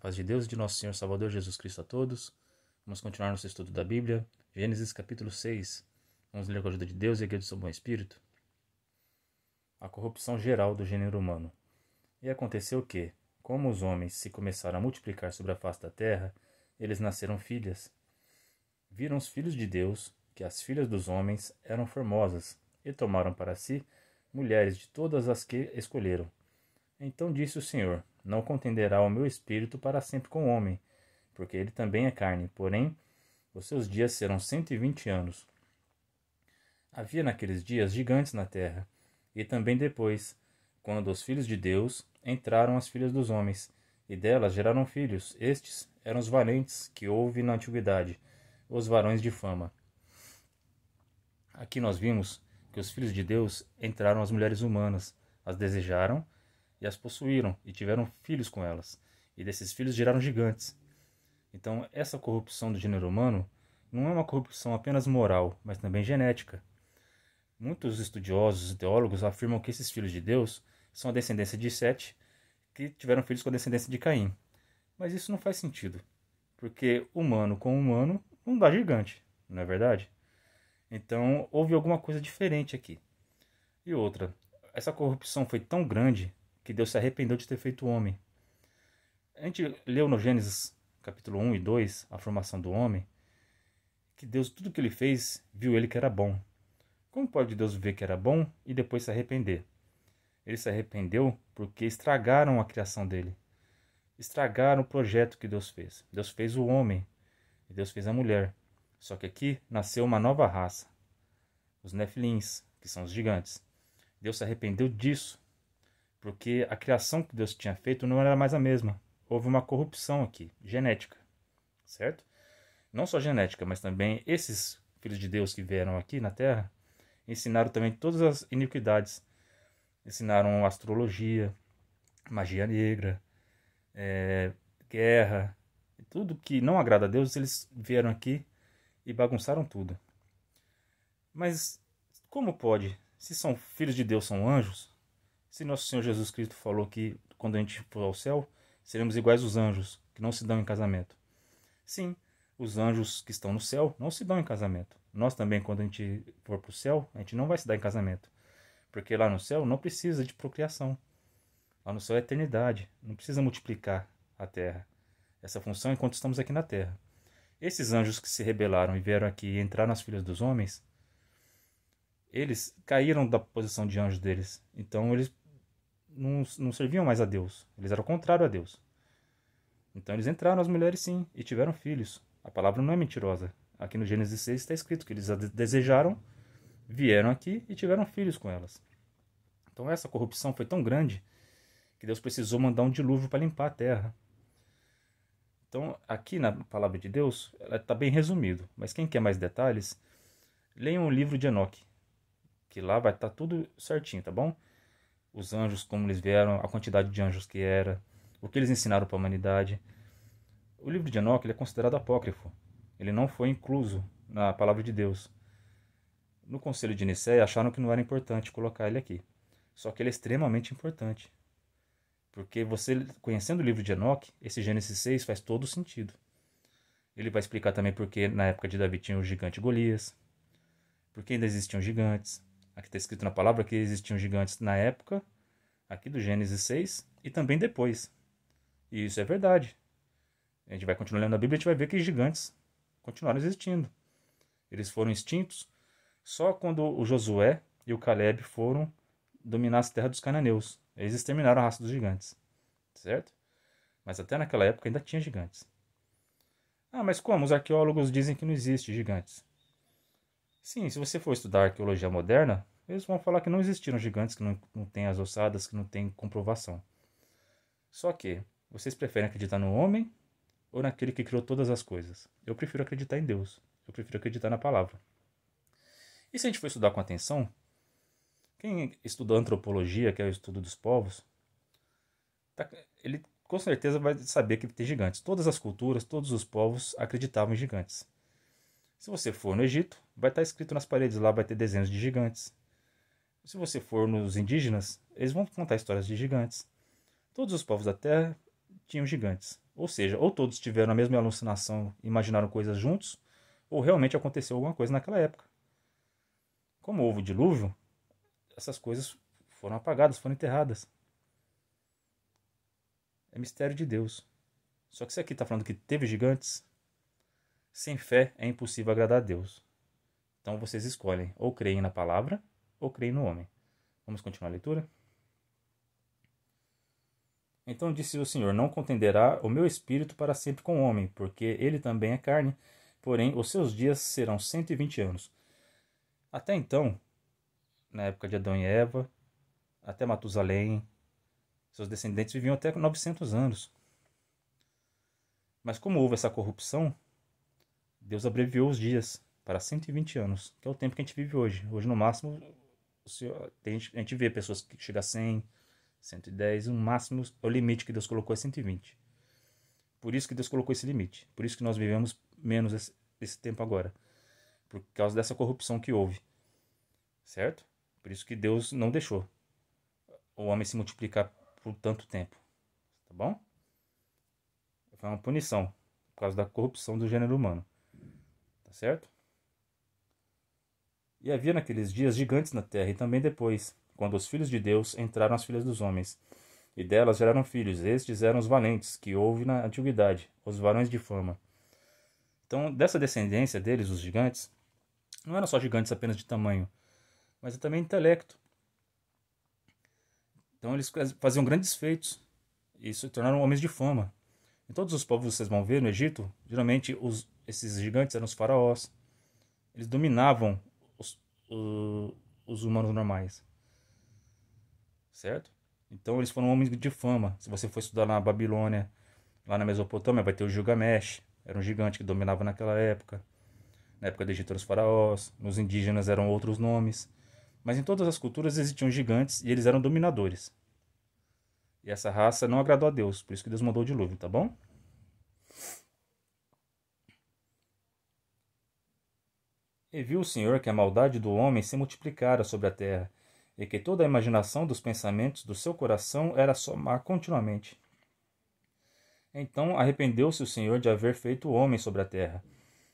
Paz de Deus e de nosso Senhor Salvador Jesus Cristo a todos. Vamos continuar nosso estudo da Bíblia. Gênesis capítulo 6. Vamos ler com a ajuda de Deus e a guia do seu bom espírito. A corrupção geral do gênero humano. E aconteceu que, como os homens se começaram a multiplicar sobre a face da terra, eles nasceram filhas. Viram os filhos de Deus que as filhas dos homens eram formosas, e tomaram para si mulheres de todas as que escolheram. Então disse o Senhor: não contenderá o meu espírito para sempre com o homem, porque ele também é carne, porém os seus dias serão 120 anos. Havia naqueles dias gigantes na terra, e também depois, quando dos filhos de Deus entraram as filhas dos homens, e delas geraram filhos. Estes eram os valentes que houve na antiguidade, os varões de fama. Aqui nós vimos que os filhos de Deus entraram as mulheres humanas, as desejaram e as possuíram, e tiveram filhos com elas, e desses filhos geraram gigantes. Então, essa corrupção do gênero humano não é uma corrupção apenas moral, mas também genética. Muitos estudiosos e teólogos afirmam que esses filhos de Deus são a descendência de Sete, que tiveram filhos com a descendência de Caim. Mas isso não faz sentido, porque humano com humano não dá gigante, não é verdade? Então, houve alguma coisa diferente aqui. E outra, essa corrupção foi tão grande que Deus se arrependeu de ter feito o homem. A gente leu no Gênesis capítulo 1 e 2, a formação do homem, que Deus, tudo que ele fez, viu ele que era bom. Como pode Deus ver que era bom e depois se arrepender? Ele se arrependeu porque estragaram a criação dele. Estragaram o projeto que Deus fez. Deus fez o homem e Deus fez a mulher. Só que aqui nasceu uma nova raça, os Nefilins, que são os gigantes. Deus se arrependeu disso, porque a criação que Deus tinha feito não era mais a mesma. Houve uma corrupção aqui, genética, certo? Não só genética, mas também esses filhos de Deus que vieram aqui na Terra ensinaram também todas as iniquidades. Ensinaram astrologia, magia negra, guerra, tudo que não agrada a Deus, eles vieram aqui e bagunçaram tudo. Mas como pode? Se são filhos de Deus, são anjos? Se nosso Senhor Jesus Cristo falou que quando a gente for ao céu, seremos iguais aos anjos, que não se dão em casamento. Sim, os anjos que estão no céu não se dão em casamento. Nós também, quando a gente for para o céu, a gente não vai se dar em casamento. Porque lá no céu não precisa de procriação. Lá no céu é eternidade, não precisa multiplicar a terra. Essa função é enquanto estamos aqui na terra. Esses anjos que se rebelaram e vieram aqui e entraram nas filhas dos homens, eles caíram da posição de anjos deles. Então eles não serviam mais a Deus. Eles eram contrários a Deus. Então eles entraram as mulheres sim e tiveram filhos. A palavra não é mentirosa. Aqui no Gênesis 6 está escrito que eles a desejaram, vieram aqui e tiveram filhos com elas. Então essa corrupção foi tão grande que Deus precisou mandar um dilúvio para limpar a terra. Então aqui na palavra de Deus está bem resumido. Mas quem quer mais detalhes, leiam o livro de Enoque, que lá vai estar tudo certinho, tá bom? Os anjos, como eles vieram, a quantidade de anjos que era, o que eles ensinaram para a humanidade. O livro de Enoque ele é considerado apócrifo. Ele não foi incluso na palavra de Deus. No Concílio de Nicéia acharam que não era importante colocar ele aqui. Só que ele é extremamente importante. Porque você, conhecendo o livro de Enoque, esse Gênesis 6 faz todo sentido. Ele vai explicar também porque na época de Davi tinha o gigante Golias, porque ainda existiam gigantes. Aqui está escrito na palavra que existiam gigantes na época, aqui do Gênesis 6, e também depois. E isso é verdade. A gente vai continuar lendo a Bíblia e a gente vai ver que gigantes continuaram existindo. Eles foram extintos só quando o Josué e o Caleb foram dominar as terras dos cananeus. Eles exterminaram a raça dos gigantes. Certo? Mas até naquela época ainda tinha gigantes. Ah, mas como? Os arqueólogos dizem que não existe gigantes. Sim, se você for estudar arqueologia moderna, eles vão falar que não existiram gigantes, que não tem as ossadas, que não tem comprovação. Só que, vocês preferem acreditar no homem ou naquele que criou todas as coisas? Eu prefiro acreditar em Deus. Eu prefiro acreditar na palavra. E se a gente for estudar com atenção, quem estudou antropologia, que é o estudo dos povos, ele com certeza vai saber que tem gigantes. Todas as culturas, todos os povos acreditavam em gigantes. Se você for no Egito, vai estar escrito nas paredes lá, vai ter desenhos de gigantes. Se você for nos indígenas, eles vão contar histórias de gigantes. Todos os povos da Terra tinham gigantes. Ou seja, ou todos tiveram a mesma alucinação e imaginaram coisas juntos, ou realmente aconteceu alguma coisa naquela época. Como houve o dilúvio, essas coisas foram apagadas, foram enterradas. É mistério de Deus. Só que isso aqui está falando que teve gigantes. Sem fé é impossível agradar a Deus. Então vocês escolhem, ou creem na palavra, ou creem no homem. Vamos continuar a leitura? Então disse o Senhor: não contenderá o meu espírito para sempre com o homem, porque ele também é carne, porém os seus dias serão 120 anos. Até então, na época de Adão e Eva, até Matusalém, seus descendentes viviam até 900 anos. Mas como houve essa corrupção, Deus abreviou os dias para 120 anos, que é o tempo que a gente vive hoje. Hoje, no máximo, a gente vê pessoas que chegam a 100, 110, o máximo, o limite que Deus colocou é 120. Por isso que Deus colocou esse limite. Por isso que nós vivemos menos esse tempo agora. Por causa dessa corrupção que houve. Certo? Por isso que Deus não deixou o homem se multiplicar por tanto tempo. Tá bom? Foi uma punição por causa da corrupção do gênero humano. Tá certo? E havia naqueles dias gigantes na terra, e também depois, quando os filhos de Deus entraram as filhas dos homens. E delas geraram filhos. Estes eram os valentes, que houve na antiguidade, os varões de fama. Então, dessa descendência deles, os gigantes, não eram só gigantes apenas de tamanho, mas também intelecto. Então, eles faziam grandes feitos e se tornaram homens de fama. Em todos os povos vocês vão ver no Egito, geralmente esses gigantes eram os faraós. Eles dominavam os humanos normais. Certo? Então eles foram homens de fama. Se você for estudar na Babilônia, lá na Mesopotâmia, vai ter o Gilgamesh. Era um gigante que dominava naquela época. Na época do Egito eram os faraós. Nos indígenas eram outros nomes. Mas em todas as culturas existiam gigantes e eles eram dominadores. E essa raça não agradou a Deus. Por isso que Deus mandou o dilúvio, tá bom? E viu o Senhor que a maldade do homem se multiplicara sobre a terra, e que toda a imaginação dos pensamentos do seu coração era somar continuamente. Então arrependeu-se o Senhor de haver feito o homem sobre a terra,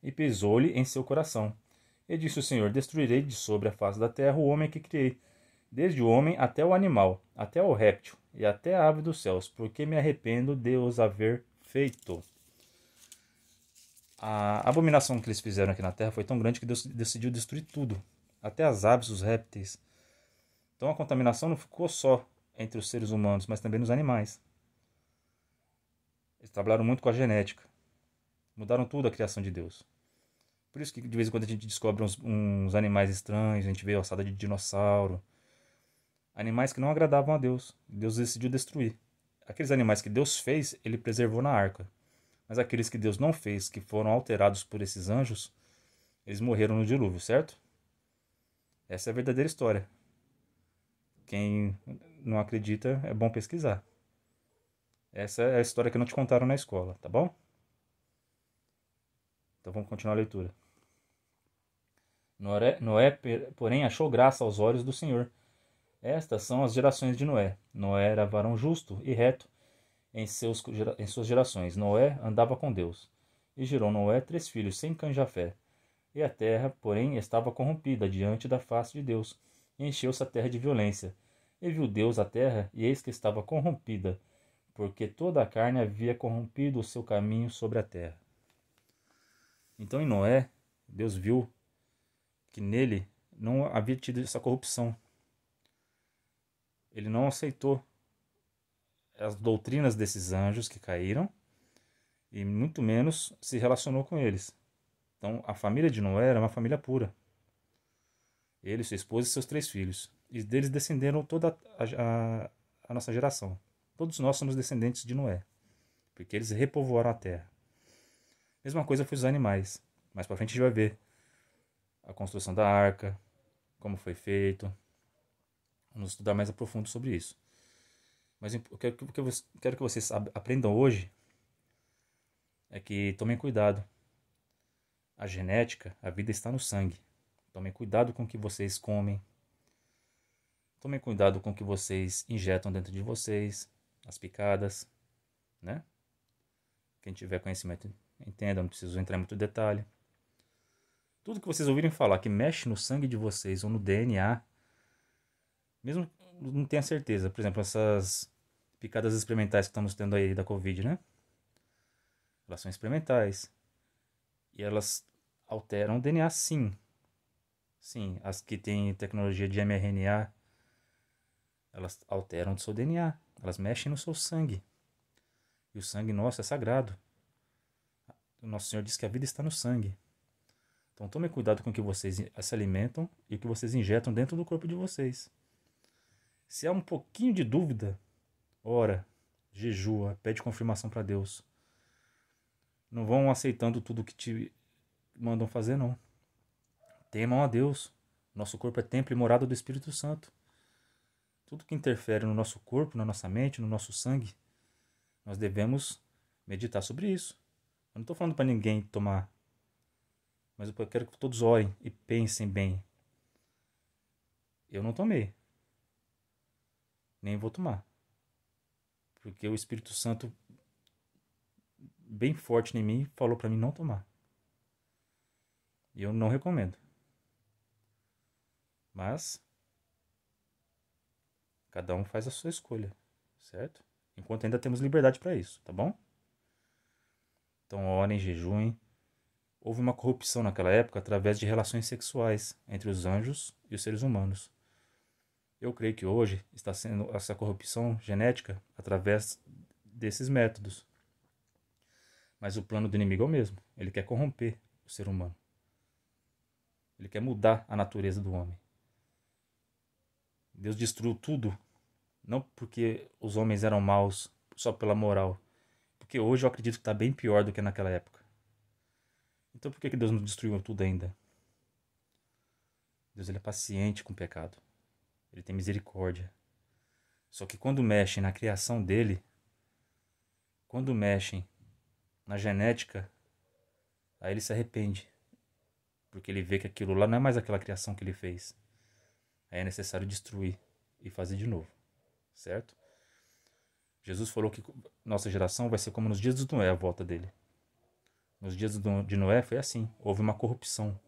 e pesou-lhe em seu coração. E disse o Senhor: destruirei de sobre a face da terra o homem que criei, desde o homem até o animal, até o réptil, e até a ave dos céus, porque me arrependo de os haver feito. A abominação que eles fizeram aqui na terra foi tão grande que Deus decidiu destruir tudo, até as aves, os répteis. Então a contaminação não ficou só entre os seres humanos, mas também nos animais. Eles trabalharam muito com a genética. Mudaram tudo a criação de Deus. Por isso que de vez em quando a gente descobre uns animais estranhos, a gente vê ossada de dinossauro. Animais que não agradavam a Deus. Deus decidiu destruir. Aqueles animais que Deus fez, ele preservou na arca. Mas aqueles que Deus não fez, que foram alterados por esses anjos, eles morreram no dilúvio, certo? Essa é a verdadeira história. Quem não acredita, é bom pesquisar. Essa é a história que não te contaram na escola, tá bom? Então vamos continuar a leitura. Noé, porém, achou graça aos olhos do Senhor. Estas são as gerações de Noé. Noé era varão justo e reto em suas gerações. Noé andava com Deus. E gerou Noé 3 filhos, sem cã e Jafé. E a terra, porém, estava corrompida diante da face de Deus. E encheu-se a terra de violência. E viu Deus a terra, e eis que estava corrompida, porque toda a carne havia corrompido o seu caminho sobre a terra. Então em Noé, Deus viu que nele não havia tido essa corrupção. Ele não aceitou as doutrinas desses anjos que caíram e muito menos se relacionou com eles. Então a família de Noé era uma família pura. Ele, sua esposa e seus 3 filhos. E deles descenderam toda a nossa geração. Todos nós somos descendentes de Noé, porque eles repovoaram a terra. Mesma coisa foi os animais. Mais para frente a gente vai ver a construção da arca, como foi feito. Vamos estudar mais a profundo sobre isso. Mas o que eu quero que vocês aprendam hoje é que tomem cuidado. A genética, a vida está no sangue. Tomem cuidado com o que vocês comem. Tomem cuidado com o que vocês injetam dentro de vocês, as picadas. né? Quem tiver conhecimento entenda, não preciso entrar em muito detalhe. Tudo que vocês ouvirem falar que mexe no sangue de vocês ou no DNA, mesmo não tenha certeza, por exemplo, essas picadas experimentais que estamos tendo aí da Covid, né? Elas são experimentais. E elas alteram o DNA, sim. Sim, as que têm tecnologia de mRNA, elas alteram o seu DNA. Elas mexem no seu sangue. E o sangue nosso é sagrado. O nosso Senhor diz que a vida está no sangue. Então tome cuidado com o que vocês se alimentam e o que vocês injetam dentro do corpo de vocês. Se há um pouquinho de dúvida, ora, jejua, pede confirmação para Deus. Não vão aceitando tudo que te mandam fazer, não. Temam a Deus. Nosso corpo é templo e morada do Espírito Santo. Tudo que interfere no nosso corpo, na nossa mente, no nosso sangue, nós devemos meditar sobre isso. Eu não estou falando para ninguém tomar, mas eu quero que todos orem e pensem bem. Eu não tomei, nem vou tomar, porque o Espírito Santo, bem forte em mim, falou para mim não tomar. E eu não recomendo. Mas cada um faz a sua escolha, certo? Enquanto ainda temos liberdade para isso, tá bom? Então orem, jejuem. Houve uma corrupção naquela época através de relações sexuais entre os anjos e os seres humanos. Eu creio que hoje está sendo essa corrupção genética através desses métodos. Mas o plano do inimigo é o mesmo. Ele quer corromper o ser humano. Ele quer mudar a natureza do homem. Deus destruiu tudo, não porque os homens eram maus só pela moral, porque hoje eu acredito que está bem pior do que naquela época. Então por que Deus não destruiu tudo ainda? Deus ele é paciente com o pecado. Ele tem misericórdia. Só que quando mexem na criação dele, quando mexem na genética, aí ele se arrepende. Porque ele vê que aquilo lá não é mais aquela criação que ele fez. Aí é necessário destruir e fazer de novo. Certo? Jesus falou que nossa geração vai ser como nos dias de Noé, a volta dele. Nos dias de Noé foi assim. Houve uma corrupção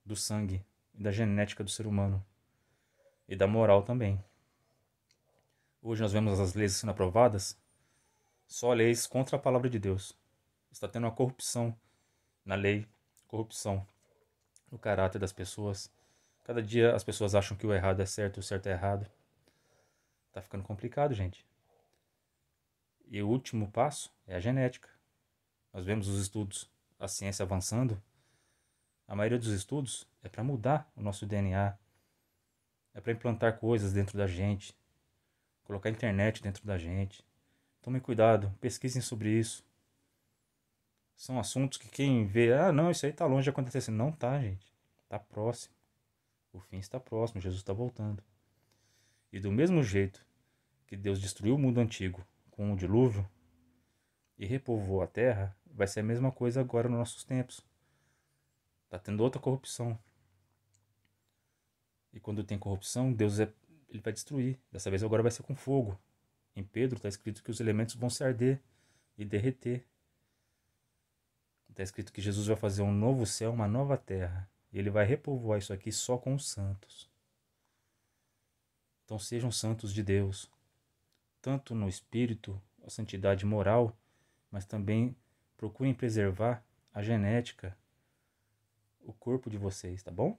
do sangue e da genética do ser humano. E da moral também. Hoje nós vemos as leis sendo aprovadas, só leis contra a palavra de Deus. Está tendo uma corrupção na lei, corrupção no caráter das pessoas. Cada dia as pessoas acham que o errado é certo, o certo é errado. Tá ficando complicado, gente. E o último passo é a genética. Nós vemos os estudos, a ciência avançando. A maioria dos estudos é para mudar o nosso DNA, é para implantar coisas dentro da gente, colocar internet dentro da gente. Tomem cuidado, pesquisem sobre isso. São assuntos que quem vê, não, isso aí está longe de acontecer. Não tá, gente. Está próximo. O fim está próximo, Jesus está voltando. E do mesmo jeito que Deus destruiu o mundo antigo com o dilúvio e repovoou a terra, vai ser a mesma coisa agora nos nossos tempos. Está tendo outra corrupção. E quando tem corrupção, Deus ele vai destruir. Dessa vez agora vai ser com fogo. Em Pedro está escrito que os elementos vão se arder e derreter. Está escrito que Jesus vai fazer um novo céu, uma nova terra. E ele vai repovoar isso aqui só com os santos. Então sejam santos de Deus. Tanto no espírito, a santidade moral, mas também procurem preservar a genética, o corpo de vocês, tá bom?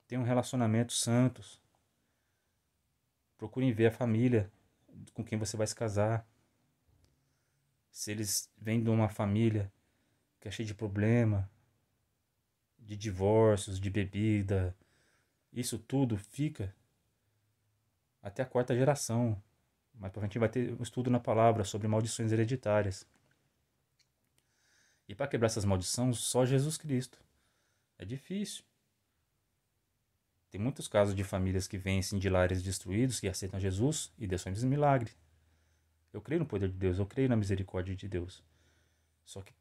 Tenham relacionamentos santos. Procurem ver a família com quem você vai se casar. Se eles vêm de uma família que é cheia de problema, de divórcios, de bebida, isso tudo fica até a quarta geração. Mas pra frente vai ter um estudo na palavra sobre maldições hereditárias. E para quebrar essas maldições, só Jesus Cristo. É difícil. Tem muitos casos de famílias que vêm assim, de lares destruídos, que aceitam Jesus e Deus faz um milagre. Eu creio no poder de Deus, eu creio na misericórdia de Deus. Só que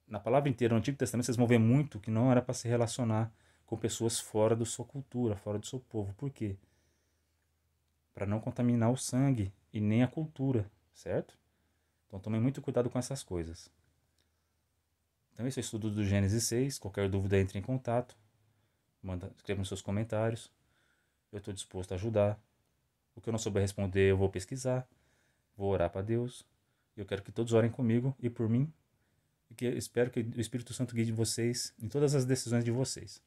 na palavra inteira, no Antigo Testamento, vocês vão ver muito que não era para se relacionar com pessoas fora da sua cultura, fora do seu povo. Por quê? Para não contaminar o sangue e nem a cultura, certo? Então tomem muito cuidado com essas coisas. Então esse é o estudo do Gênesis 6. Qualquer dúvida, entre em contato. Escreva nos seus comentários. Eu estou disposto a ajudar. O que eu não souber responder, eu vou pesquisar. Vou orar para Deus. Eu quero que todos orem comigo e por mim. E que espero que o Espírito Santo guie vocês em todas as decisões de vocês.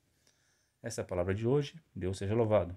Essa é a palavra de hoje. Deus seja louvado.